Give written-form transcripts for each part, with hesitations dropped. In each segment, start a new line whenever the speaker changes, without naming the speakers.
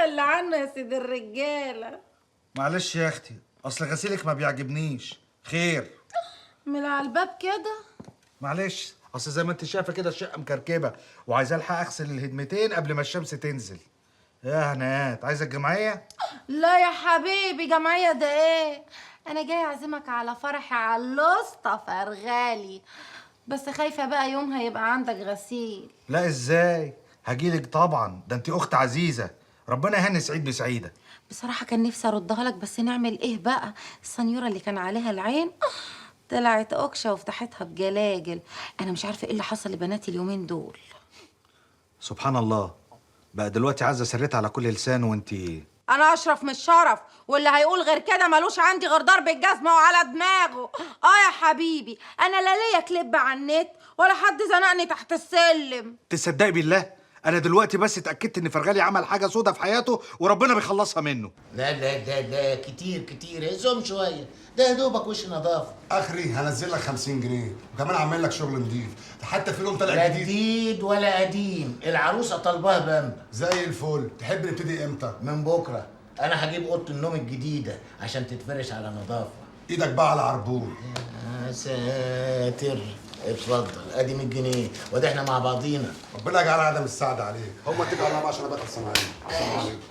اللي عنه يا سيد الرجاله.
معلش يا اختي، اصل غسيلك ما بيعجبنيش. خير؟
من على الباب كده.
معلش، اصل زي ما انت شايفه كده الشقه مكركبه وعايز الحق اغسل الهدمتين قبل ما الشمس تنزل. يا هنات، عايزه الجمعيه؟
لا يا حبيبي، جمعيه ده ايه؟ انا جاي اعزمك على فرحي على الاسطى فرغالي، بس خايفه بقى يومها يبقى عندك غسيل.
لا ازاي، هجيلك طبعا، ده انت اخت عزيزه، ربنا يهني سعيد بسعيده.
بصراحه كان نفسي اردها لك، بس نعمل ايه بقى؟ السنيوره اللي كان عليها العين طلعت أكشة وفتحتها بجلاجل. أنا مش عارفة إيه اللي حصل لبناتي اليومين دول.
سبحان الله، بقى دلوقتي عزه سريتها على كل لسان وانتي.
أنا أشرف من الشرف، واللي هيقول غير كده ملوش عندي غير ضرب الجزمة وعلى دماغه. يا حبيبي، أنا لا ليا كليب على النت ولا حد زنقني تحت السلم.
تصدقي بالله انا دلوقتي بس اتاكدت ان فرغالي عمل حاجه سودا في حياته وربنا بيخلصها منه.
لا لا ده كتير هزهم شويه، ده يا دوبك وش نظافه.
اخري هنزل لك 50 جنيه وكمان عامل لك شغل نضيف، حتى في لون طالع
لا
جديد.
جديد ولا قديم، العروسه طالباه بامبا.
زي الفل. تحب نبتدي امتى؟
من بكره. انا هجيب اوضه النوم الجديده عشان تتفرش على نظافه.
ايدك بقى على عربون.
يا ساتر. اتفضل ادي 100 جنيه، وده احنا مع بعضينا.
ربنا يجعل عدم السعد عليك. هم اتكل على الله عشان ابقى السلام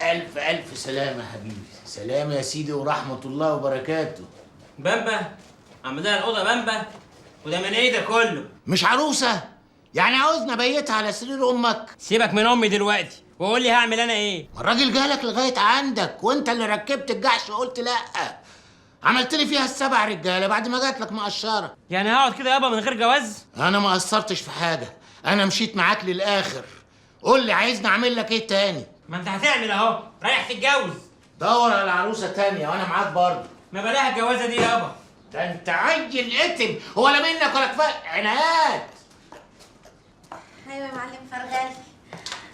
عليكم.
الف سلامه يا حبيبي. سلام يا سيدي ورحمه الله وبركاته.
بامبا عم ده الاوضه بامبا، وده من ايه ده كله؟
مش عروسه يعني عاوزني ابيتها على سرير امك؟
سيبك من امي دلوقتي وقول لي هعمل انا ايه.
ما الراجل جالك لغايه عندك وانت اللي ركبت الجحش وقلت لا. عملت لي فيها السبع رجاله بعد ما جات لك مقشره.
يعني هقعد كده يابا من غير جواز؟
انا ما قصرتش في حاجه، انا مشيت معاك للاخر. قول لي عايزني اعمل لك ايه تاني؟
ما انت هتعمل اهو، رايح تتجوز.
دور على عروسه تانيه وانا معاك برضه.
ما بلاها الجوازه دي يابا.
ده انت عيل اتم، هو لا منك ولا كفايه عناد.
أيوة يا معلم فرغالي،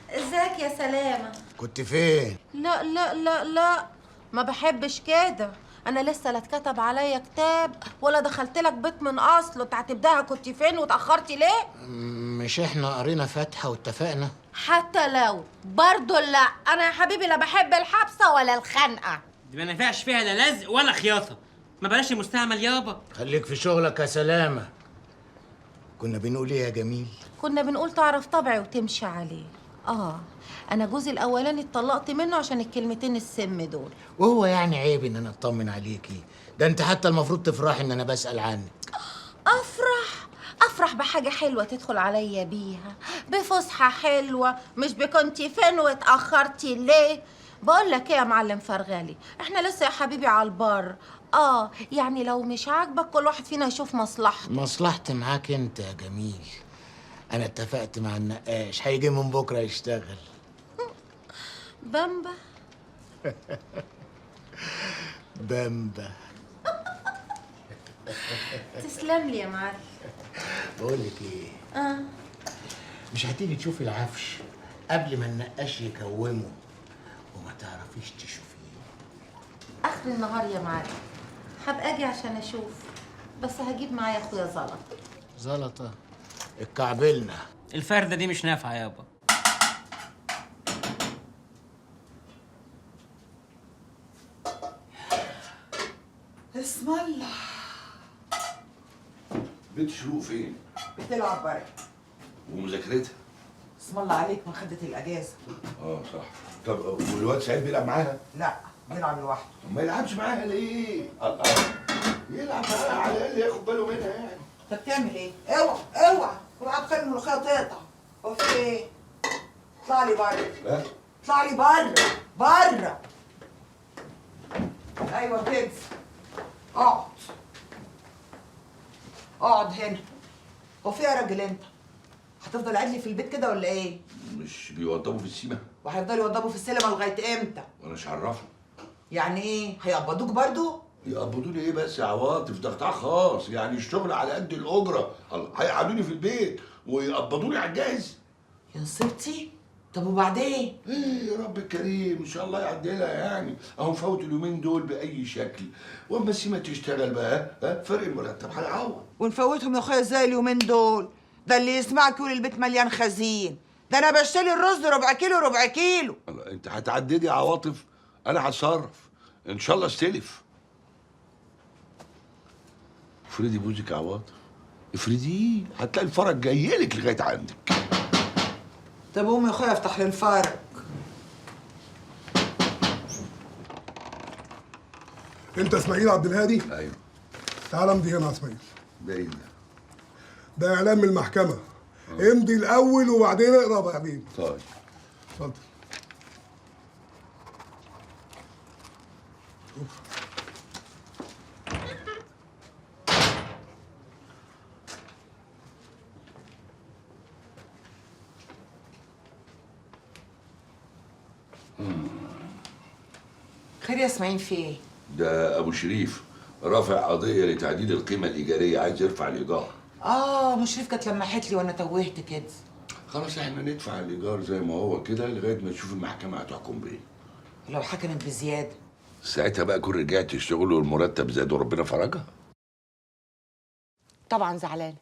ازيك يا سلامة؟
كنت فين؟
لا لا لا لا، ما بحبش كده. انا لسه لا اتكتب عليا كتاب ولا دخلت لك بيت من اصله. انت هتبداها كنت فين واتاخرتي ليه؟
مش احنا قرينا فاتحه واتفقنا؟
حتى لو برضه لا، انا يا حبيبي لا بحب الحبسه ولا الخنقه.
دي ما نفعش فيها لا لزق ولا خياطه. ما بلاش المستعمل يابا.
خليك في شغلك يا سلامه. كنا بنقول ايه يا جميل؟
كنا بنقول تعرف طبعي وتمشي عليه. انا جوزي الاولاني اتطلقت منه عشان الكلمتين السم دول.
وهو يعني عيب ان انا اطمن عليكي؟ ده انت حتى المفروض تفرحي ان انا بسأل عنك.
افرح بحاجه حلوه تدخل عليا بيها، بفسحه حلوه، مش بكنتي فين واتاخرتي ليه. بقول لك ايه يا معلم فرغالي، احنا لسه يا حبيبي على البر. يعني لو مش عاجبك كل واحد فينا يشوف مصلحته.
مصلحتي معاك انت يا جميل. انا اتفقت مع النقاش هيجي من بكره يشتغل.
بامبا.
بامبا.
تسلم لي يا معلم.
بقول لك ايه، مش هتيجي تشوفي العفش قبل ما النقاش يكومه وما تعرفيش تشوفيه؟
اخر النهار يا معلم هبقى اجي عشان اشوف، بس هجيب معايا اخويا زلط.
زلطه اتكعبلنا.
الفرده دي مش نافعه يابا.
اسم الله.
بنت شروق فين؟
بتلعب بره.
ومذاكرتها؟
اسم الله عليك، ما خدت الاجازه.
صح. طب والواد سعيد بيلعب معاها؟
لا، بيلعب لوحده.
ما يلعبش معاها ليه؟ الله، يلعب معاها على الاقل ياخد باله منها يعني.
انت بتعمل ايه؟ اوعى اوعى، اوعى تخلي الملوخيه تقطع. هو في ايه؟ اطلع لي بره.
لا
اطلع لي بره بره. ايوه كده. اقعد اقعد هنا. هو في ايه يا راجل انت؟ هتفضل قاعد لي في البيت كده ولا ايه؟
مش بيوضبوا في السيما؟
وهيفضلوا يوضبوا في السينما لغايه امتى؟
وانا مش عرفهم.
يعني ايه؟ هيقبضوك برضو؟
يقبضوني ايه بس يا عواطف؟ ده قطاع خاص، يعني الشغل على قد الاجره. الله، هيقعدوني في البيت ويقبضوني على الجاهز؟
يا نصيبتي. طب وبعدين؟
ايه يا رب الكريم، ان شاء الله يعدلها يعني. اهو فوت اليومين دول باي شكل، واما السيما تشتغل بقى فرق المرتب هيعوض.
ونفوتهم يا اخويا ازاي اليومين دول؟ ده اللي يسمعك يقول البيت مليان خزين. ده انا بشتري الرز ربع كيلو ربع كيلو.
الله، انت هتعددي عواطف؟ انا هتصرف ان شاء الله استلف. افرضي بوزك عواطف، افرضيه هتلاقي الفرج جاي لك لغايه عندك.
طب قوم يا اخويا افتح لي الفرج.
انت اسماعيل عبد الهادي؟
ايوه.
تعال امضي هنا يا اسماعيل.
ده ايه ده؟
ده اعلان من المحكمه. امضي الاول وبعدين اقرا بعدين.
طيب.
اتفضل.
خير يا اسماعيل، في ايه؟
ده ابو شريف رافع قضيه لتعديل القيمه الايجاريه، عايز يرفع الايجار.
مشرف كانت لمحت لي وانا توهت كده.
خلاص احنا ندفع الايجار زي ما هو كده لغايه ما نشوف المحكمه هتحكم بايه.
لو حكمت بزياده
ساعتها بقى كون رجعت الشغل والمرتب زاد وربنا فرجها.
طبعا زعلانه.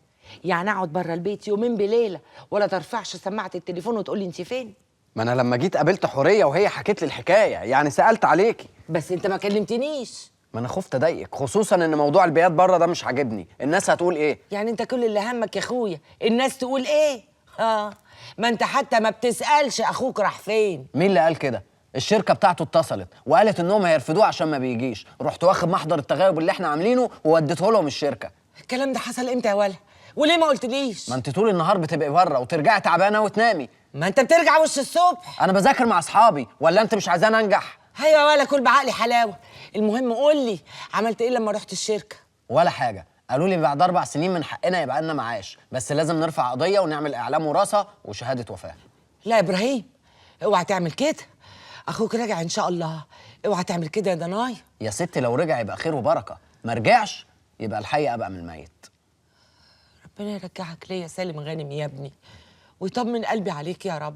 يعني اقعد بره البيت يومين بليله ولا ترفعش سماعه التليفون وتقول لي انت فين؟
ما انا لما جيت قابلت حوريه وهي حكت لي الحكايه، يعني سالت عليكي.
بس انت ما كلمتنيش.
ما انا خفت اضايقك، خصوصا ان موضوع البيات بره ده مش عاجبني، الناس هتقول ايه؟
يعني انت كل اللي همك يا اخويا الناس تقول ايه؟ ما انت حتى ما بتسالش اخوك راح فين.
مين اللي قال كده؟ الشركه بتاعته اتصلت وقالت انهم هيرفضوه عشان ما بيجيش، رحت واخد محضر التغيب اللي احنا عاملينه ووديته لهم الشركه.
الكلام ده حصل امتى يا ولا؟ وليه ما قلتليش؟
ما انت طول النهار بتبقي بره وترجعي تعبانه وتنامي.
ما انت بترجع وش الصبح.
انا بذاكر مع اصحابي، ولا انت مش عايزاني انجح؟
ايوه ولا كل بعقلي حلاوه. المهم قول لي عملت ايه لما رحت الشركه؟
ولا حاجه، قالوا لي بعد 4 سنين من حقنا يبقى لنا معاش، بس لازم نرفع قضيه ونعمل اعلام وراثه وشهاده وفاه.
لا يا ابراهيم، اوعى تعمل كده. اخوك راجع ان شاء الله، اوعى تعمل كده يا دنايا.
يا ستي لو رجع يبقى خير وبركه، ما رجعش يبقى الحي ابقى من الميت.
ربنا يرجعك ليا سالم غانم يا ابني ويطمن قلبي عليك يا رب.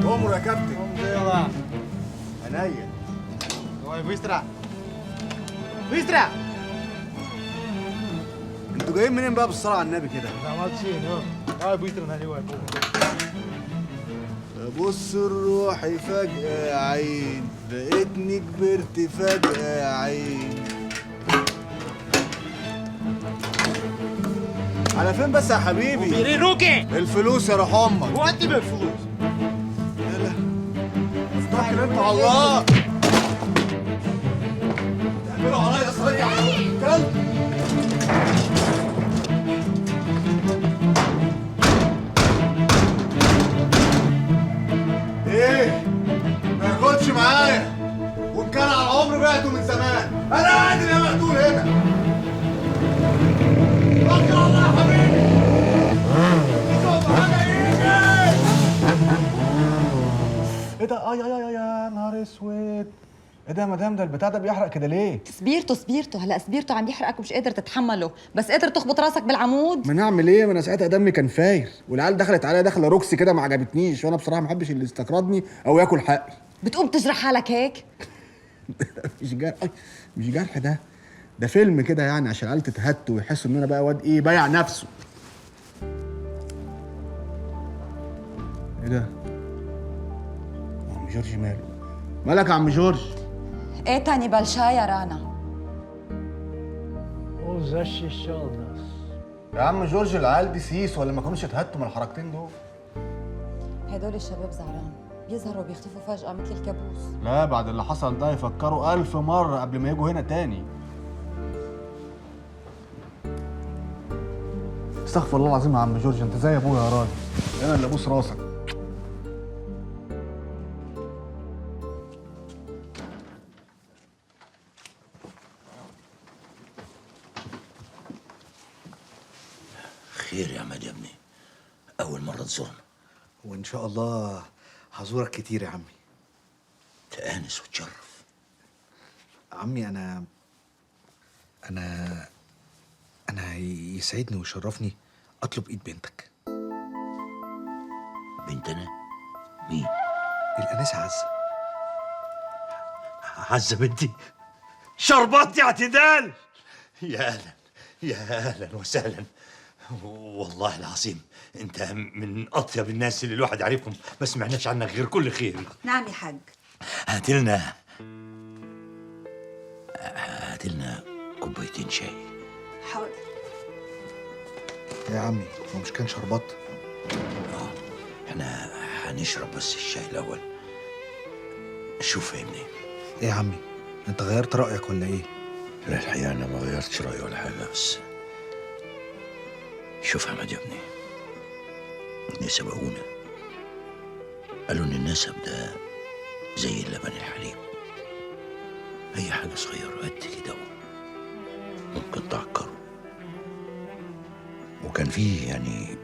امر يا كابتن.
عينيا. فيسترا فيسترا. انتوا جايين منين بقى بالصلاة على النبي كده؟ بص روحي فجأة يا عين، لقيتني كبرت فجأة يا عين. على فين بس يا حبيبي؟ الفلوس يا روح امك. ودي بالفلوس. يلا افتكر انت على الله. تعملوا عليا صريع كلب. ايه؟ ما ياكلش معايا، وان كان على العمر بعته من زمان. انا قاعد يا مقتول هنا. توكل على الله يا حبيبي. شوف حاجه يجي. ايه ده؟ يا نهار اسود. ايه ده يا مدام؟ ده البتاع ده بيحرق كده ليه؟
سبيرتو هلا سبيرتو عم يحرقك ومش قادر تتحمله، بس قادر تخبط راسك بالعمود.
ما نعمل ايه؟ ما انا ساعتها دمي كان فاير، والعيال دخلت عليا دخله روكسي كده ما عجبتنيش، وانا بصراحه ما بحبش اللي يستقرضني او ياكل حقي.
بتقوم تجرح حالك هيك؟
مش جرح، مش جرح ده فيلم كده يعني عشان العيال تتهت ويحسوا ان انا بقى واد ايه بايع نفسه. ايه ده؟ عم جورج ماله؟ مالك يا عم جورج؟
ايه تاني بلشا يا رانا؟
يا عم جورج العيال دي سيس ولا ما كانوش اتهتوا من الحركتين دول؟
هدول الشباب زعران بيظهروا بيختفوا فجأة مثل الكابوس.
لا بعد اللي حصل ده يفكروا 1000 مرة قبل ما يجوا هنا تاني. استغفر الله العظيم يا عم جورج، انت زي ابويا يا راجل، انا اللي ابوس راسك.
خير يا عماد يا ابني، أول مرة تزورنا.
وإن شاء الله هزورك كتير يا عمي.
تآنس وتشرف.
عمي أنا يسعدني ويشرفني أطلب إيد بنتك.
بنتنا؟ مين؟
الأنسة عزة.
عزة بنتي؟ شربات يا اعتدال. يا أهلا يا أهلا وسهلا. والله العظيم أنت من أطيب الناس اللي الواحد عارفهم، ما سمعناش عنك غير كل خير.
نعم يا حاج.
هاتلنا كوبايتين شاي.
حاضر.
يا عمي هو مش كان شربات؟
احنا هنشرب بس الشاي الأول. شوف يا ابني.
إيه يا عمي؟ أنت غيرت رأيك ولا إيه؟
لا الحقيقة أنا ما غيرتش رأيي ولا حاجة، بس شوف يا عماد يا ابني، اللي سبقونا قالوا إن النسب ده زي اللبن الحليب، أي حاجة صغيرة قد كده ممكن تعكره. وكان فيه يعني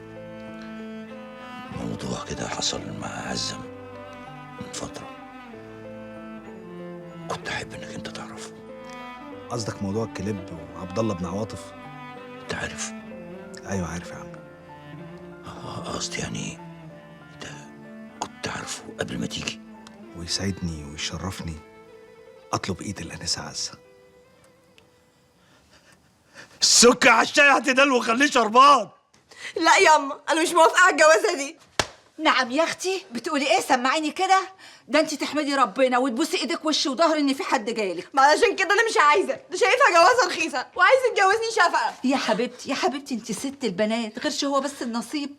موضوع كده حصل مع عزة من فترة، كنت أحب إنك أنت تعرفه.
قصدك موضوع الكليب وعبد الله بن عواطف؟
أنت عارف؟
أيوه عارف يا عم.
قصدي يعني أنت كنت عارفه قبل ما تيجي.
ويسعدني ويشرفني أطلب إيد الأنسة عزة.
السكر على الشاي اعتدال وخليه شربان.
لا ياما، انا مش موافقه على الجوازه دي.
نعم يا اختي، بتقولي ايه؟ سمعيني كده. ده انت تحمدي ربنا وتبوسي ايدك وش وظهر ان في حد جايلك.
ما علشان كده انا مش عايزه، ده شايفها جوازه رخيصه وعايز يتجوزني شفقه.
يا حبيبتي يا حبيبتي، انت ست البنات، غيرش هو بس النصيب.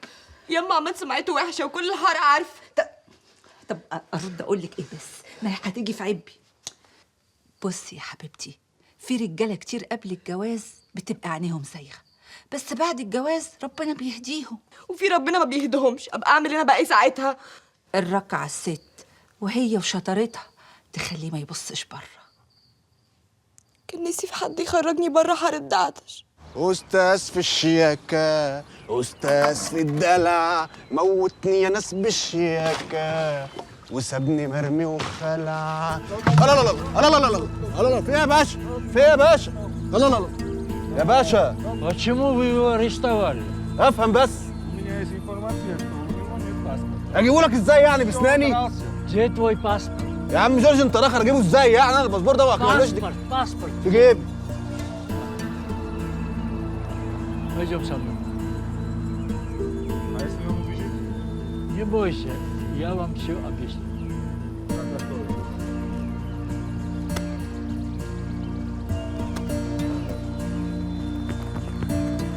ياما عماد سمعته وحشه وكل الحاره عارفه.
طب ارد اقول لك ايه بس؟ ما هي هتيجي في عبي. بصي يا حبيبتي، في رجاله كتير قبل الجواز بتبقى عينيهم سايغه، بس بعد الجواز ربنا بيهديهم.
وفي ربنا ما بيهدهمش، ابقى اعمل انا بقى ايه ساعتها؟
الركعه الست وهي وشطارتها تخليه ما يبصش بره.
كان نفسي في حد يخرجني بره حاره دعتش.
أستاذ في الشياكة، أستاذ في الدلع، موتني يا ناس بالشياكة وسابني مرمي وخلع. لا لا لا لا لا لا لا لا لا، في إيه يا باشا؟ في إيه يا باشا؟ لا لا لا يا باشا.
Почему вы его арестовали?
افهم بس. اجيبهولك ازاي يعني باسناني؟
Где твой паспорт?
يا عم جورج انت راخر اجيبه ازاي يعني؟ انا الباسبور ده
Паспорт.
في جيبي.
Пойдем со мной. Не бойся, я вам все объясню.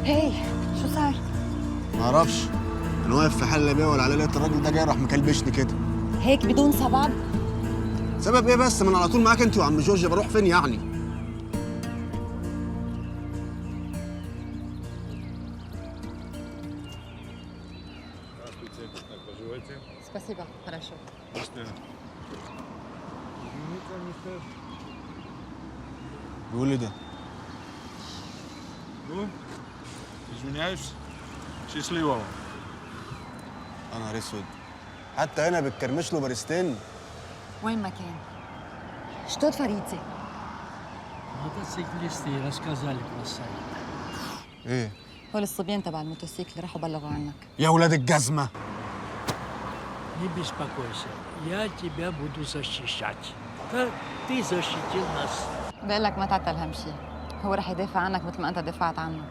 هي شو صار؟
معرفش، انا واقف في حله بيه ولا على لقيت الراجل ده جاي راح مكلبشني كده.
هيك بدون سبب؟
سبب ايه بس؟ ما انا على طول معاك انت وعم جورج، بروح فين يعني؟
Спасибо, хорошо.
بيقول لي ده
Ну, извиняюсь. Счастливого.
يا نهار اسود، حتى هنا بتكرمش له بارستين.
وين ما كان؟ Что творите?
Мотоциклисты рассказали про сайт.
ايه؟
هول الصبيان تبع الموتوسيكل راحوا بلغوا عنك.
يا ولاد الجزمه.
Не беспокойся, я тебя буду защищать. Как ты защитил нас.
بقول لك ما تعتل هم شيء، هو رح يدافع عنك مثل ما انت دافعت عنه.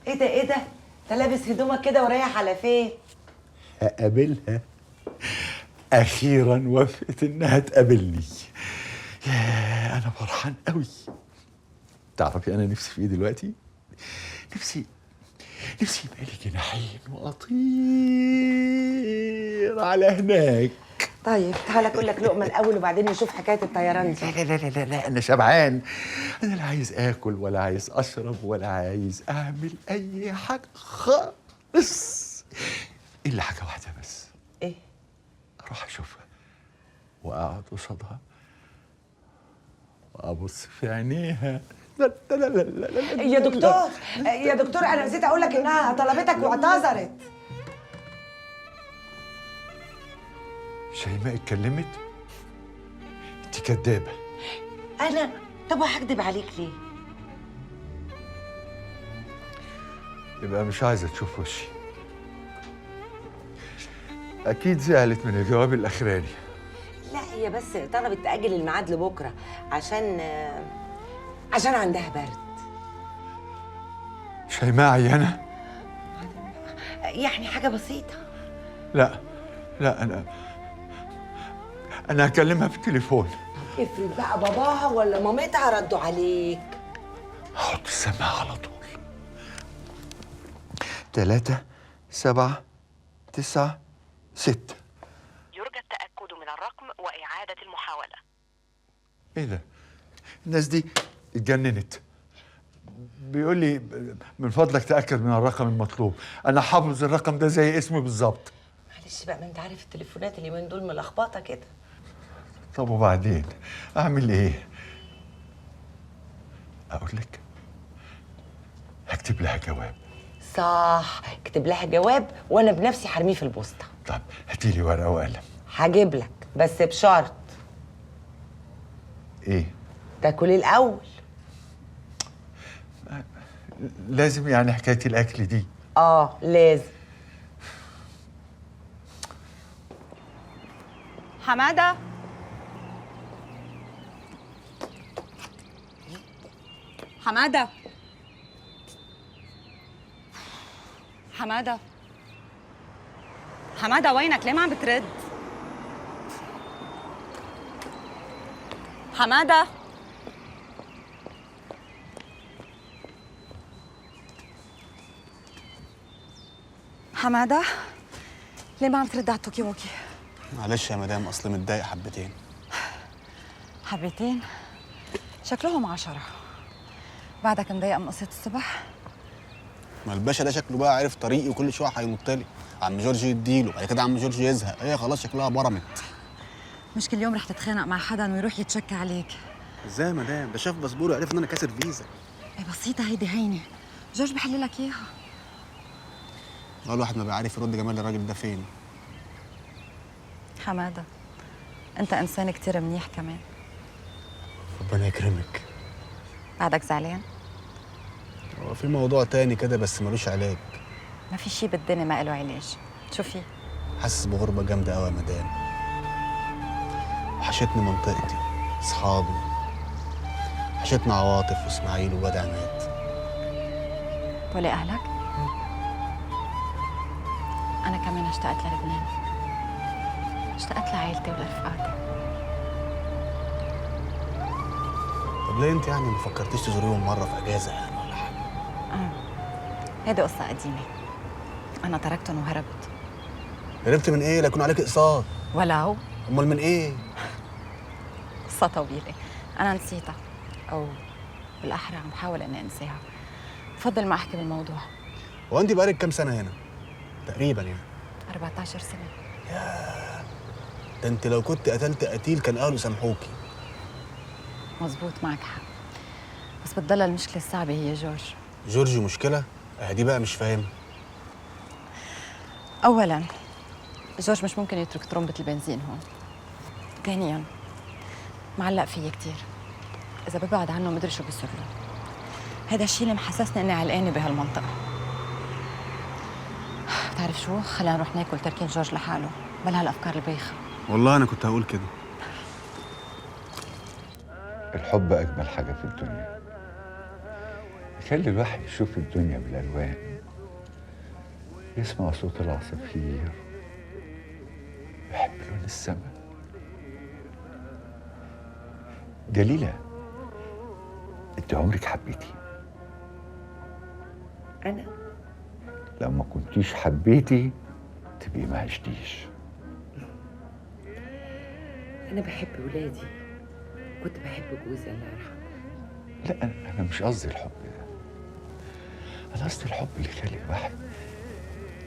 ايه ده ايه ده؟ انت لابس هدومك كده ورايح على فين؟
هقابلها. أخيرا وافقت إنها تقابلني. يا أنا فرحان قوي. تعرفي أنا نفسي في إيه دلوقتي؟ نفسي يبقى لي جناحين وأطير على هناك.
طيب تعال اكل لك لقمه الاول وبعدين نشوف حكايه الطيران دي.
لا لا لا لا لا، أنا شبعان. أنا لا عايز آكل ولا عايز أشرب ولا عايز أعمل أي حاجة خالص، إلا حاجة واحدة بس.
إيه؟
أروح أشوفها وأقعد قصادها وأبص في عينيها
يا دكتور يا دكتور انا نسيت اقول لك انها طلبتك واعتذرت.
شيماء اتكلمت؟ انت كدابه.
انا طب هكدب عليك ليه؟
يبقى مش عايزه تشوف وشي. اكيد زعلت من الجواب الاخراني.
لا هي بس طلبت تأجل الميعاد لبكره عشان عندها برد.
شيماء عيانه؟
يعني حاجه بسيطه.
لا انا هكلمها في التليفون.
افرض بقى باباها ولا مامتها ردوا عليك.
حط السماعه على طول. 3 7 9 6.
يرجى التأكد من الرقم وإعادة المحاولة.
ايه ده؟ الناس دي اتجننت. بيقول لي من فضلك تأكد من الرقم المطلوب. أنا حافظ الرقم ده زي اسمي بالظبط.
معلش بقى، ما أنت عارف التليفونات اليومين دول ملخبطة كده.
طب وبعدين أعمل إيه؟ أقول لك هكتب لها جواب.
صح، اكتب لها جواب وأنا بنفسي هرميه في البوسطة.
طب هاتي لي ورقة وقلم.
هجيب لك بس بشرط.
إيه؟
تاكل الأول.
لازم يعني حكاية الأكل دي؟
لازم.
حمادة حمادة حمادة حمادة وينك؟ ليه ما عم بترد؟ حمادة حمادة ليه ما عم ترد على التوكي موكي؟
معلش يا مدام، اصل متضايق حبتين.
حبتين؟ شكلهم 10. بعدك مضايقة من قصة الصبح؟
ما الباشا ده شكله بقى عارف طريقي وكل شويه هينط لي. عم جورج يديله، بعد كده عم جورج يزهق، هي خلاص شكلها برمت.
مش كل يوم رح تتخانق مع حدا ويروح يتشكى عليك.
ازاي يا مدام؟ ده شاف باسبوري وعرف ان انا كاسر فيزا.
ايه بسيطة هيدي هينة، جورج بحل لك اياها.
الواحد ما بيعرف يرد جمال الراجل ده فين.
حمادة انت انسان كتير منيح كمان.
ربنا يكرمك.
بعدك زعلان؟
هو في موضوع تاني كده بس ملوش علاج.
ما في شي بالدنيا ما له علاج. شو في؟
حاسس بغربة جامدة قوي يا مدام. وحشتني منطقتي، اصحابي، وحشتني عواطف واسماعيل وواد عماد.
ولي اهلك؟ انا كمان اشتقت للبنان، اشتقت لعائلتي ولرفقاتي.
طب ليه انت يعني ما فكرتيش تزوريهم مرة في اجازة يعني ولا حاجة؟
هيدي قصة قديمة، انا تركتهم وهربت.
هربت من ايه؟ لا يكون عليك اقساط.
ولو
امال من ايه؟
قصة طويلة، انا نسيتها او بالاحرى عم بحاول اني انساها. بفضل ما احكي بالموضوع.
هو انت بقالك كام سنة هنا؟ تقريبا يعني
14 سنة.
ده انت لو كنت قتلت قتيل كان اهله سامحوكي.
مزبوط، معك حق، بس بتضل المشكلة الصعبة هي جورج.
جورج مشكلة؟ دي بقى مش فاهمها.
أولاً جورج مش ممكن يترك ترمبة البنزين هون. ثانياً معلق فيي كتير، إذا ببعد عنه مدري شو بيصير له. هذا الشيء اللي محسسني إني علقانة بهالمنطقة. بتعرف شو؟ خلينا نروح ناكل تركين جورج لحاله بلا هالأفكار البايخة.
والله أنا كنت هقول كده.
الحب أجمل حاجة في الدنيا، يخلي الواحد يشوف الدنيا بالألوان، يسمع صوت العصافير، يحب لون السماء. جليلة، انت عمرك حبيتي؟
أنا؟
لو ما كنتيش حبيتي تبقي ما عشتيش.
أنا بحب ولادي، كنت بحب جوزي الله يرحمه.
لا أنا مش قصدي الحب ده، أنا قصدي الحب اللي يخلي الواحد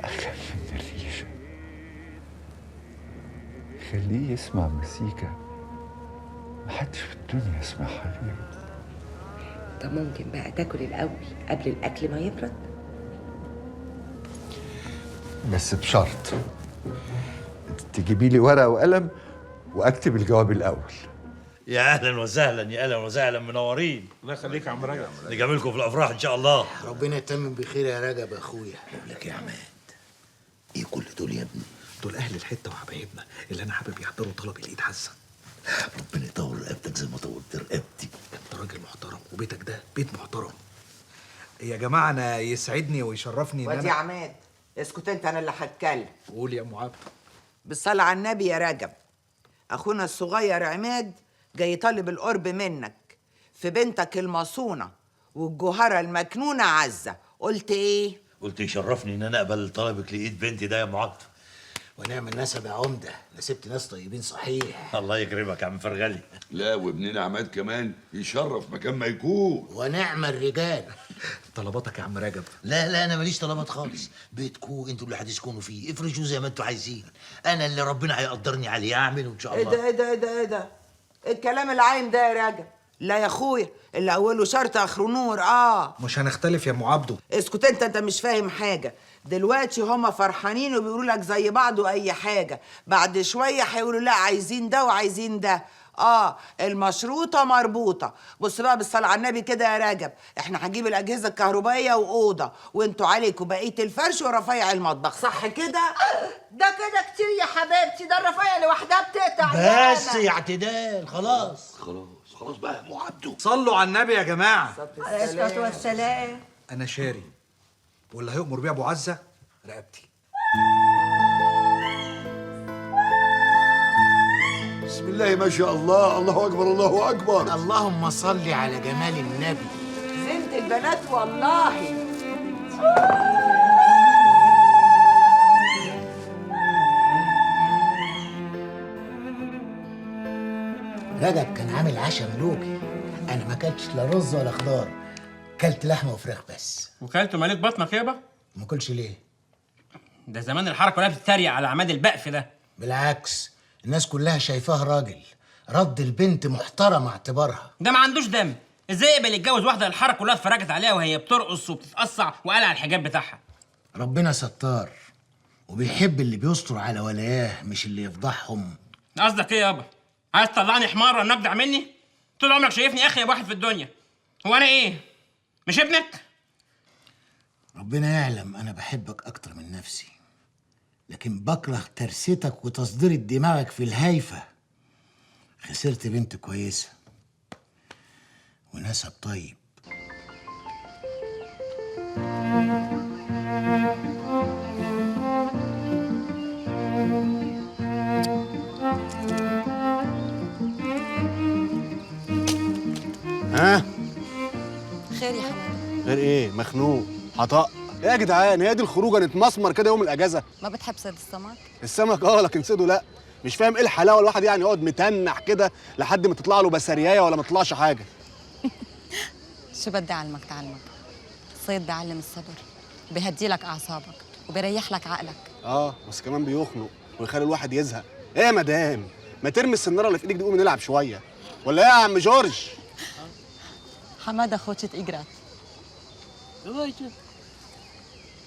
أخف من الريشة، يخليه يسمع مزيكا محدش في الدنيا يسمعها غيره.
طب ممكن بقى تاكل الاول قبل الاكل ما يبرد؟
بس بشرط تجيبي لي ورقه وقلم واكتب الجواب الاول.
يا اهلا وسهلا، يا اهلا وسهلا، منورين.
الله يخليك يا عم رجب.
نجاملكم في الافراح ان شاء الله.
ربنا يتمم بخير يا رجب يا اخويا.
بقول لك يا عماد، ايه كل دول يا ابني؟
دول اهل الحته وحبايبنا اللي انا حابب يحضروا طلب الايد حسن.
ربنا يطول رقبتك زي ما طولت رقبتي.
انت راجل محترم وبيتك ده بيت محترم.
يا جماعه انا يسعدني ويشرفني ان
وادي يا
انا
عماد، اسكت انت، انا اللي هتكلم.
قول يا ام عبد.
بالصلاة على النبي يا رجب، اخونا الصغير عماد جاي طالب القرب منك في بنتك المصونه والجوهره المكنونه عزه. قلت ايه؟
قلت يشرفني ان انا اقبل طلبك لايد بنتي ده يا ام عبد.
ونعمل نسب يا عمده، نسبت ناس طيبين صحيح.
الله يكرمك يا عم فرغلي.
لا وابننا عماد كمان يشرف مكان ما يكون.
ونعم الرجال.
طلباتك يا عم رجب.
لا انا ماليش طلبات خالص، بيتكو انتوا اللي هتسكنوا فيه، افرشوا زي ما انتوا عايزين، انا اللي ربنا هيقدرني عليه اعمله ان شاء
ايه
الله.
ده ايه ده ايه ده ايه ده؟ الكلام العايم ده يا رجب. لا يا اخويا، اللي اوله شرط اخره نور.
مش هنختلف يا ام عبده.
اسكت انت مش فاهم حاجه. دلوقتي هما فرحانين وبيقولوا لك زي بعض واي حاجه، بعد شويه هيقولوا لا عايزين ده وعايزين ده. المشروطه مربوطه. بص بقى بالصلاه على النبي كده يا رجب، احنا هنجيب الاجهزه الكهربائيه واوضه، وانتوا عليكم بقيه الفرش ورفايع المطبخ، صح كده؟ ده كده كتير يا حبيبتي، ده الرفايع لوحدها بتقطع.
بس يا اعتدال، خلاص بقى يا ابو عبده.
صلوا على النبي يا جماعه.
عليه الصلاه والسلام.
انا شاري، واللي هيؤمر بيه ابو عزه رقبتي.
بسم الله ما شاء الله، الله اكبر الله اكبر.
اللهم صل على جمال النبي.
زينة البنات والله.
رجب كان عامل عشاء ملوكي. انا ما اكلتش لا رز ولا خضار، كلت لحمه وفراخ بس.
وكلت مليت بطنك يابا؟
ما كلش ليه؟
ده زمان الحركه كلها بتتريق على عماد البقف ده.
بالعكس، الناس كلها شايفاه راجل رد البنت محترمه اعتبارها.
ده ما عندوش دم، ازاي يقبل يتجوز واحده الحركه كلها اتفرجت عليها وهي بترقص وبتتقصع وقلع الحجاب بتاعها؟
ربنا ستار وبيحب اللي بيستر على ولاياه مش اللي يفضحهم.
قصدك ايه يابا؟ عايز تطلعني حمار ولا اجدع مني؟ طول عمرك شايفني اخي واحد في الدنيا، هو انا ايه؟ مش ابنك؟
ربنا يعلم انا بحبك اكتر من نفسي، لكن بكره ترستك وتصدير دماغك في الهايفه. خسرت بنت كويسه ونسب طيب.
ها؟
خير يا حماد؟
غير ايه؟ مخنوق هطق. ايه يا جدعان، هي دي الخروجه نتمسمر كده يوم الاجازه؟
ما بتحب صيد السمك؟
السمك لكن صيده لا. مش فاهم ايه الحلاوه الواحد يعني يقعد متنح كده لحد ما تطلع له بسريايه ولا ما تطلعش حاجه.
شو بدي اعلمك تعلمك. الصيد بيعلم الصبر، بيهدي لك اعصابك وبيريح لك عقلك.
بس كمان بيخنق ويخلي الواحد يزهق. ايه يا مدام، ما ترمي السناره اللي في ايدك دي قومي نلعب شويه. ولا ايه يا عم جورج؟
حماده خوتشة اجرات.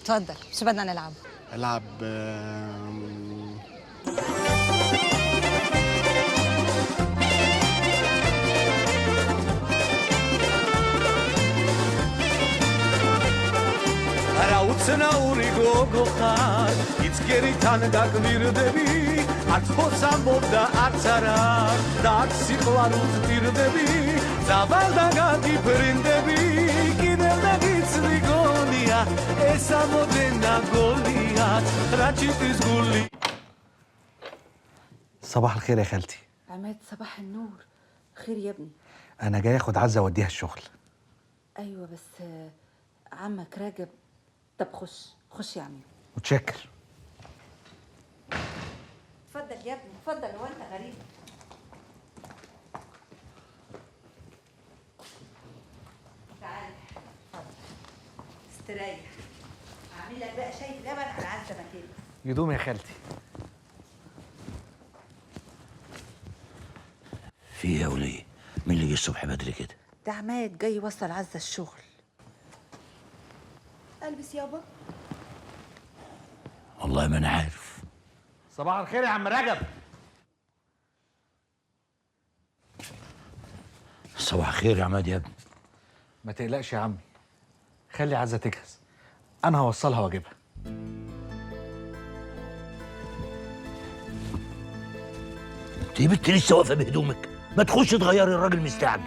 تفضل، شو بدنا نلعب؟
العب
Arautna urigo gochar, itzkeritan gagvirdebi, at posambov da atzarar, da psichlarut tirdebi, zaval da gagi prindebi, kidem da gitzli golia, esa modena goliat, rachit izguli.
صباح الخير يا خالتي.
عماد صباح النور. خير يا ابني؟
انا جاي اخد عزه اوديها الشغل.
ايوه بس عمك راجب. طب خش يا عمي.
متشكر.
اتفضل يا ابني اتفضل، هو انت غريب؟ تعال اتفضل استريح. هعمل لك بقى شاي لبن على عزه ما تلبس.
يدوم يا خالتي.
في يا وليه؟ مين اللي جه الصبح بدري كده؟
ده عماد جاي يوصل عزة الشغل.
البس يابا.
والله ما انا عارف.
صباح الخير يا عم رجب.
صباح الخير يا عماد يا ابني.
ما تقلقش يا عم، خلي عزة تجهز، انا هوصلها واجيبها.
انت يا بنت لسه واقفه بهدومك؟ ما تخش تغيري، الراجل مستعجل.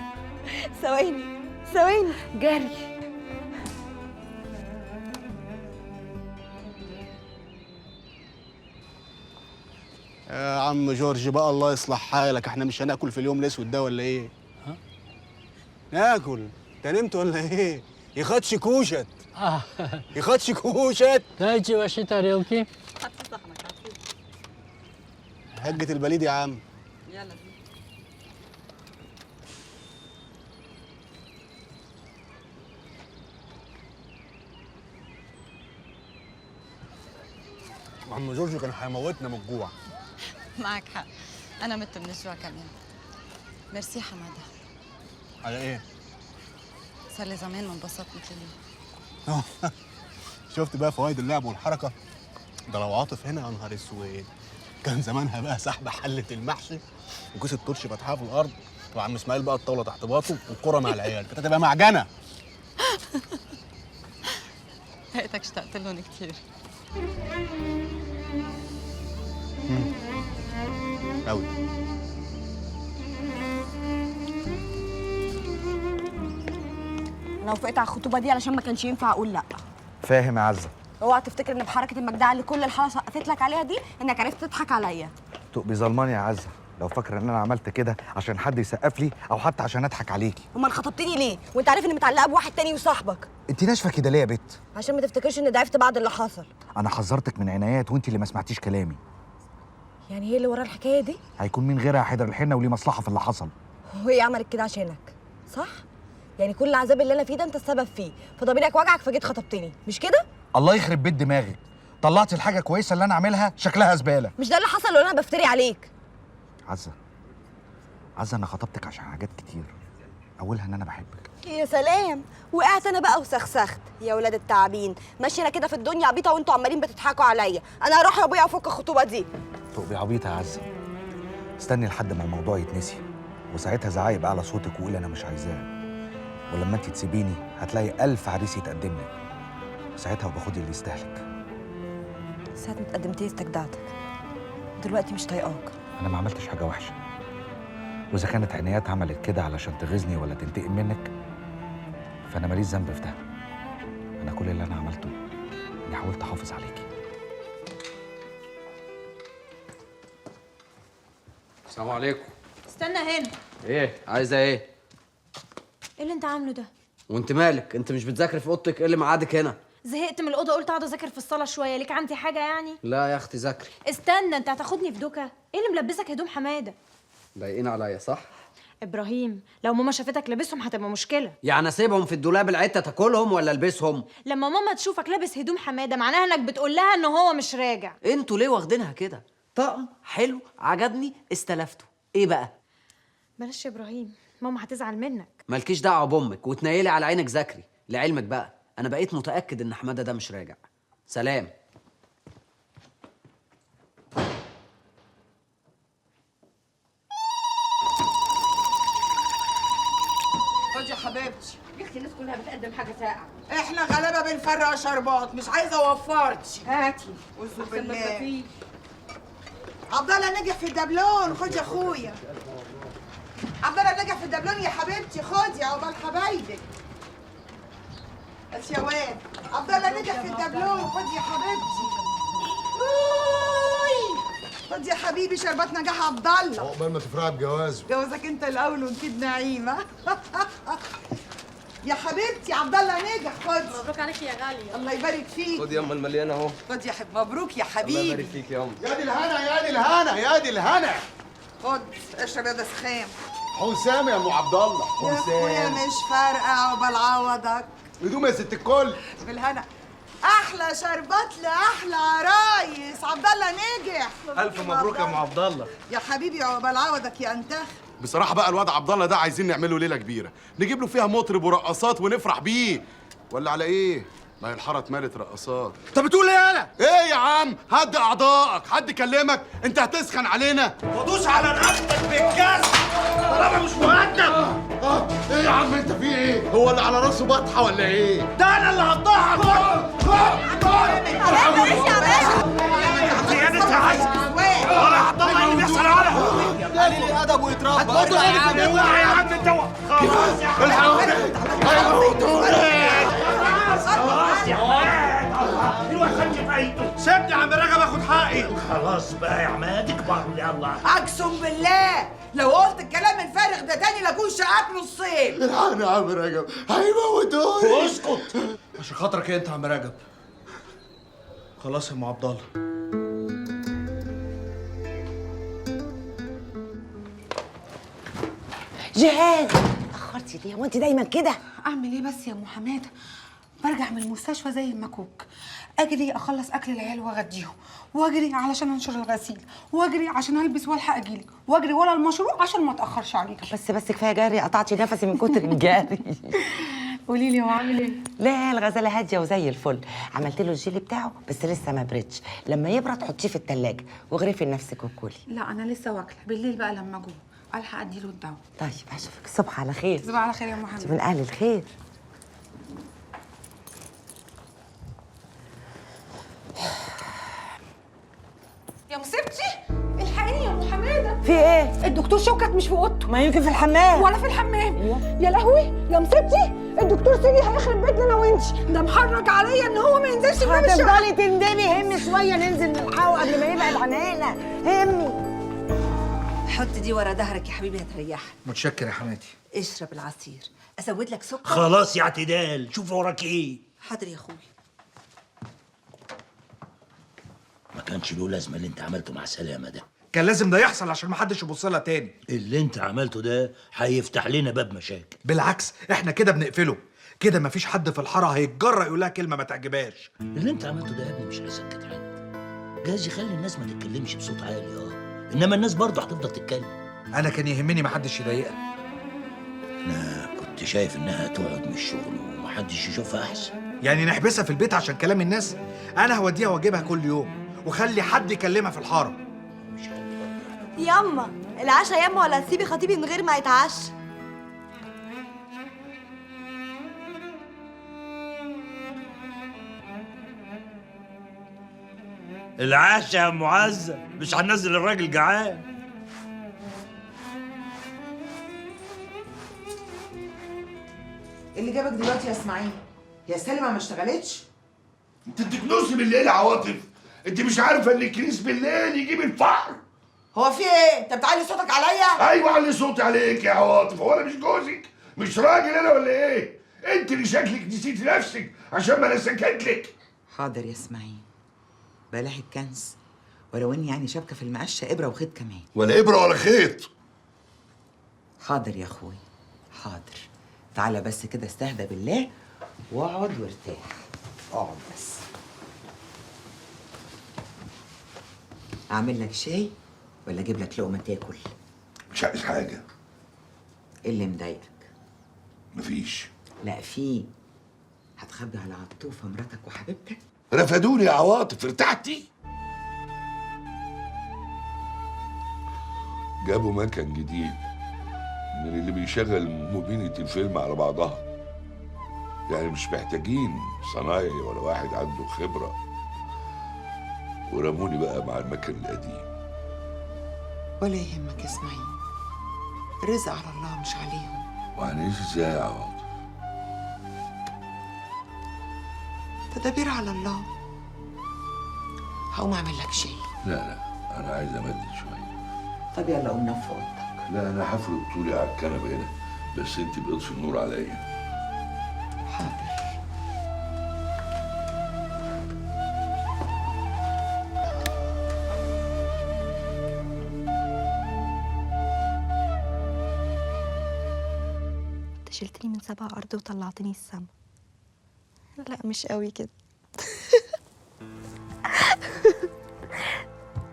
ثواني ثواني جري.
يا عم جورج بقى الله يصلح حالك، احنا مش هناكل في اليوم الاسود ده ولا ايه؟ ها؟ ناكل؟ انت نمت ولا ايه؟ يخدش كوشت. يخدش كوشت.
Dajcie właśnie tarelki.
هجة البليد يا عم.
يلا
عم جورج كان هيموتنا من الجوع.
معك حق، انا مت من الجوع كمان. ميرسي حماده.
على ايه؟
صار لي زمان ما انبسطت مثل اليوم.
شفت بقى فوائد اللعب والحركه؟ ده لو عاطف هنا يا نهار اسود كان زمانها بقى سحبه حله المحشي وكيس الترش فاتحاه في الارض، وعم اسماعيل بقى الطاوله تحت باطه والكره مع العيال، كانت هتبقى معجنه.
لقيتك اشتقت لهم كثير.
قوي.
انا وافقت على الخطوبه دي علشان ما كانش ينفع اقول لا.
فاهم يا عزة.
اوعى تفتكر ان بحركه المجدعه اللي كل الحاره سقفت لك عليها دي انك عرفت تضحك عليا.
تبقي ظلماني يا عزة لو فاكره ان انا عملت كده عشان حد يسقف لي او حتى عشان اضحك عليكي.
امال خطبتني ليه وانت عارف اني متعلقه بواحد تاني وصاحبك؟
انت ناشفه كده ليه يا بت؟
عشان ما تفتكرش اني ضعفت بعد اللي حصل.
انا حذرتك من عنايات وانت اللي ما سمعتيش كلامي.
يعني هي اللي ورا الحكايه دي؟
هيكون مين غيرها حيدر الحنه وليه مصلحه في اللي حصل.
وهي عملت كده عشانك صح؟ يعني كل العذاب اللي انا فيه ده انت السبب فيه، فضميرك وجعك فجيت خطبتني مش كده؟
الله يخرب بيت دماغك، طلعتي الحاجه كويسه اللي انا عاملها شكلها زباله.
مش ده اللي حصل ولا انا بفتري عليك؟
عزة انا خطبتك عشان حاجات كتير، اولها ان انا بحبك.
يا سلام، وقعت انا بقى وسخسخت يا ولاد التعابين. ماشيه انا كده في الدنيا عبيطه وانتوا عمالين بتضحكوا عليا. انا هروح لابويا افك الخطوبه دي.
تبقي عبيطه يا عزة، استني لحد ما الموضوع يتنسي وساعتها زعقي بقى على صوتك وقولي انا مش عايزاه. ولما انت تسيبيني هتلاقي 1000 عريس يتقدم لك، ساعتها وباخدي اللي يستاهلك.
ساعة ما اتقدمت لي استجدعتك، دلوقتي مش طايقاك.
انا ما عملتش حاجه وحشه، واذا كانت عنايات عملت كده علشان تغيظني ولا تنتقم منك فانا ماليش ذنب في ده. انا كل اللي انا عملته اني حاولت احافظ عليكي.
السلام عليكم.
استنى هنا.
ايه عايزه ايه؟
ايه اللي انت عامله ده؟
وانت مالك؟ انت مش بتذاكري في اوضتك؟ ايه اللي معادك هنا؟
زهقت من الاوضه قلت اقعد اذاكر في الصاله شويه. ليك عندي حاجه يعني؟
لا يا اختي ذاكري.
استنى، انت هتاخدني في دوكا؟ ايه اللي ملبسك هدوم حماده؟
ضايقين عليا صح؟
ابراهيم لو ماما شافتك لابسهم هتبقى مشكله.
يعني اسيبهم في الدولاب العته تاكلهم ولا البسهم؟
لما ماما تشوفك لابس هدوم حماده معناها انك بتقول لها ان هو مش راجع.
انتوا ليه واخدينها كده؟ طقم حلو عجبني استلفته، ايه بقى؟
بلاش يا ابراهيم، ماما هتزعل منك.
مالكيش دعوه بامك وتنيلي على عينك ذاكري. لعلمك بقى انا بقيت متاكد ان حماده ده مش راجع. سلام.
خد يا حبيبتي.
يا اختي الناس كلها بتقدم حاجه ساقعه.
احنا غلابه بنفرق شربات، مش عايزه اوفرتش.
هاتي.
اعوذ بالله. عبد الله نجح في الدبلون، خد يا اخويا. عبد الله نجح في الدبلون يا حبيبتي، خدي عقبال حبايبك. بس يا واد، عبد الله نجح في الدبلون، خد يا حبيبتي. خد يا حبيبي شربات نجاح عبد الله.
عقبال ما تفرحي بجوازه.
جوازك انت الاول ونكيد نعيمه. يا حبيبتي عبد الله نجح، خد.
مبروك عليكي يا غاليه.
الله يبارك فيك.
خد ياما المليانه اهو.
خد يا مبروك يا حبيبي.
الله يبارك فيك ياما.
يا دي الهنا يا دي الهنا يا دي الهنا.
خد اشرب يا دسخام.
حسام يا ام عبد الله.
يا اخويا مش فارقه عقبال عوضك.
هدوم يا ست الكل.
بالهنا. احلى شربات لاحلى عرايس. عبد الله نجح.
الف مبروك يا ام عبد الله.
يا حبيبي عقبال عوضك يا انتخ.
بصراحه بقى الواد عبد الله ده عايزين نعمله ليله كبيره، نجيب له فيها مطرب ورقصات ونفرح بيه، ولا على ايه؟ ما هي الحاره اتملت رقصات. انت بتقول ايه يالا؟ ايه يا عم؟ هدي اعضائك، حد كلمك؟ انت هتسخن علينا؟
ودوس على رقبتك بالجزم طالما مش مؤدب.
ايه يا عم انت في ايه؟ هو اللي على راسه بطحه ولا ايه؟
ده انا اللي هقطعك. زيادة عسل ولا عبد الله اللي بيحصل على
قليل الادب ويتربى.
هتموتوا يا عم انت خلاص يا خلاص يا عماد دلوقتي خدت فايته. سيبني يا عم رجب اخد حقي. خلاص بقى يا عماد اكبر يلا.
اقسم بالله لو قلت الكلام الفارغ ده تاني لاكون شقاك نصين.
الحقني يا عم رجب هيموتوني.
اسكت عشان خاطرك انت يا عم رجب. خلاص يا ام عبد الله.
جهاد اتأخرتي ليه؟ هو انت دايما كده؟
اعمل ايه بس يا ام حماده؟ برجع من المستشفى زي المكوك، اجري اخلص اكل العيال واغديهم، واجري علشان انشر الغسيل، واجري عشان البس والحق اجيلك، واجري ورا المشروع عشان ما اتاخرش عليكي.
بس كفايه جري، قطعتي نفسي من كتر الجري.
قولي لي هو عامل ايه؟
لا الغزاله هاديه وزي الفل، عملت له الجيلي بتاعه بس لسه ما بردش، لما يبرد حطيه في التلاجة واغرفي لنفسك وكلي.
لا انا لسه واكله، بالليل بقى لما اجوع الحق اديله الدواء.
طيب اشوفك الصبح على خير.
صباح على خير يا ام حماده.
من اهل الخير.
يا مصيبتي الحقيني يا ام حماده.
في ايه؟
الدكتور شوكت مش في اوضته.
ما يمكن في الحمام.
ولا في الحمام. يا لهوي يا مصيبتي، الدكتور سيدي هيخرب بيتنا انا وانتي، ده محرج عليا ان هو ما ينزلش من الشقه.
هتفضلي تندمي، همي شويه ننزل نلحقه قبل ما يبعد عننا، همي.
حط دي ورا ظهرك يا حبيبي هتريحك.
متشكر يا حماتي.
اشرب العصير. ازود لك سكر؟
خلاص يا اعتدال، شوف وراك ايه.
حاضر يا اخوي.
ما كانش له لازمه اللي انت عملته مع سلامه ده.
كان لازم ده يحصل عشان ما حدش يبص لها تاني.
اللي انت عملته ده هيفتح لنا باب مشاكل.
بالعكس احنا كده بنقفله، كده مفيش حد في الحاره هيتجرأ يقول لها كلمه ما تعجبهاش.
اللي انت عملته ده يا ابني مش هيسكت حد، جايز يخلي الناس ما تتكلمش بصوت عالي انما الناس برضه هتفضل تتكلم.
انا كان يهمني ما حدش يضايقها.
انا كنت شايف انها تقعد من الشغل ومحدش يشوفها احسن.
يعني نحبسها في البيت عشان كلام الناس؟ انا هوديها واجيبها كل يوم وخلي حد يكلمها في الحاره.
ياما العشاء ياما، ولا تسيبي خطيبي من غير ما يتعشى؟
العشاء يا معزة، مش هننزل الراجل جعان.
اللي جابك دلوقتي يا اسماعيل؟ يا سلمى ما اشتغلتش؟
انت بتكنسي بالليل يا عواطف، انت مش عارفه ان الكنيس بالليل يجيب الفقر.
هو في ايه؟ انت بتعلي صوتك عليا؟
ايوه علي صوتي عليك يا عواطف، هو انا مش جوزك؟ مش راجل انا ولا ايه؟ انت اللي شكلك نسيتي نفسك عشان ما انا سكت لك.
حاضر يا اسماعيل، بلاحي الكنس، ولو اني يعني شبكه في المقشه ابره وخيط كمان.
ولا ابره ولا خيط.
حاضر يا اخوي حاضر، تعالى بس كده استهدى بالله واقعد وارتاح. اقعد بس. اعمل لك شاي ولا اجيب لك لقمه تاكل؟
مش عايز حاجه.
ايه اللي مضايقك؟
مفيش.
لا في. هتخبي على عطوفه مراتك وحبيبتك؟
رفدوني يا عواطف، ارتحتي؟ جابوا مكان جديد من اللي بيشغل مبينة الفيلم على بعضها، يعني مش محتاجين صنايعي ولا واحد عنده خبرة، ورموني بقى مع المكان القديم.
ولا يهمك يا اسماعيل، الرزق على الله مش عليهم.
وهنعيش ازاي يا عواطف؟
تدابير على الله. هقوم اعمل لك شاي.
لا انا عايز امدد شويه.
طب يلا قوم نام في اوضتك.
لا انا هفرد طولي على الكنبه هنا، بس انت بتطفي النور عليا.
حاضر.
انت شلتني من 7 أرض وطلعتني السما. لا مش قوي كده.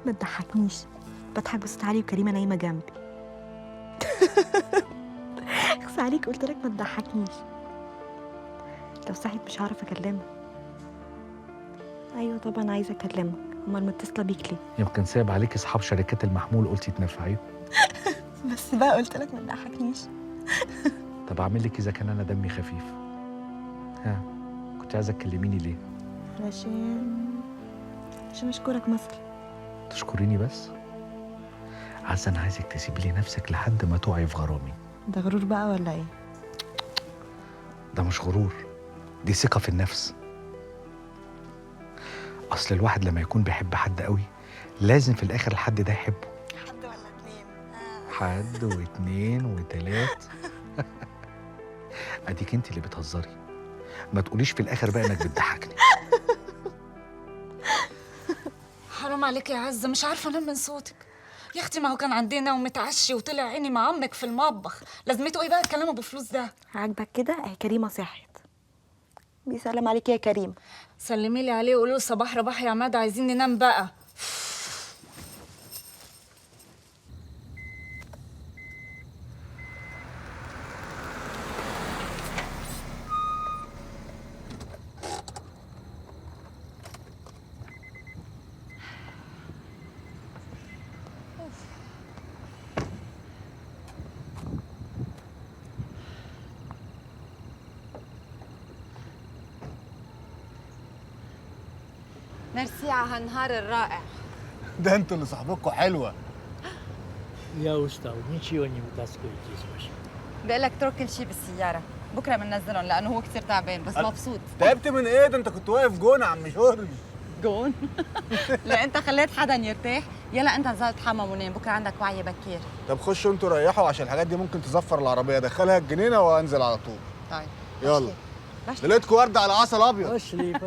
ما تضحكنيش، بضحك بصوت عالي وكريمه نايمه جنبي. اخس عليك، قلت لك ما تضحكنيش. لو صحيت مش هعرف اكلمك. ايوه طبعا عايزه اكلمك، امال متصله بيك ليه؟
يمكن صعب عليك اصحاب شركات المحمول قلتي تنفعي.
بس بقى قلت لك ما تضحكنيش.
طب اعمل لك اذا كان انا دمي خفيف. ها كنت عايزه تكلميني ليه؟
عشان اشكرك مثلا.
تشكريني بس؟ عايزه انا عايزك تسيبي لي نفسك لحد ما تقعي في غرامي.
ده غرور بقى ولا ايه؟
ده مش غرور، دي ثقة في النفس. أصل الواحد لما يكون بيحب حد قوي لازم في الآخر الحد ده يحبه.
حد ولا اتنين؟
حد واتنين وتلات. أديك أنت اللي بتهزري، ما تقوليش في الآخر بقى إنك بتضحكني.
حرام عليك يا عزة، مش عارفة أنام من صوتك. يا أختي ما هو كان عندنا ومتعشي وطلع عيني مع عمك في المطبخ، لازمته إيه بقى الكلام أبو فلوس ده؟
عاجبك كده؟ اهي كريمه صحت. بيسلم عليك يا كريم.
سلمي لي عليه وقولي له صباح رباح يا عماد، عايزين ننام بقى.
ميرسي على هالنهار الرائع.
ده انتوا اللي صاحبكوا حلوه.
يا أستاذ نيشيو نيمتاسكو يجيزوش.
بقول لك اترك كل شيء بالسيارة، بكرة بننزلهم لأنه هو كثير تعبان بس مبسوط.
تعبت من ايه؟ ده انت كنت واقف جون يا عم جورج.
جون؟ لا أنت خليت حدا يرتاح، يلا أنت نزلت تحمم ونام، بكرة عندك وعي بكير.
طب خشوا انتوا ريحوا عشان الحاجات دي ممكن تزفر العربيه، دخلها الجنينه وانزل على طول.
طيب
يلا. ليلتكم ورد على عسل ابيض.
فشلي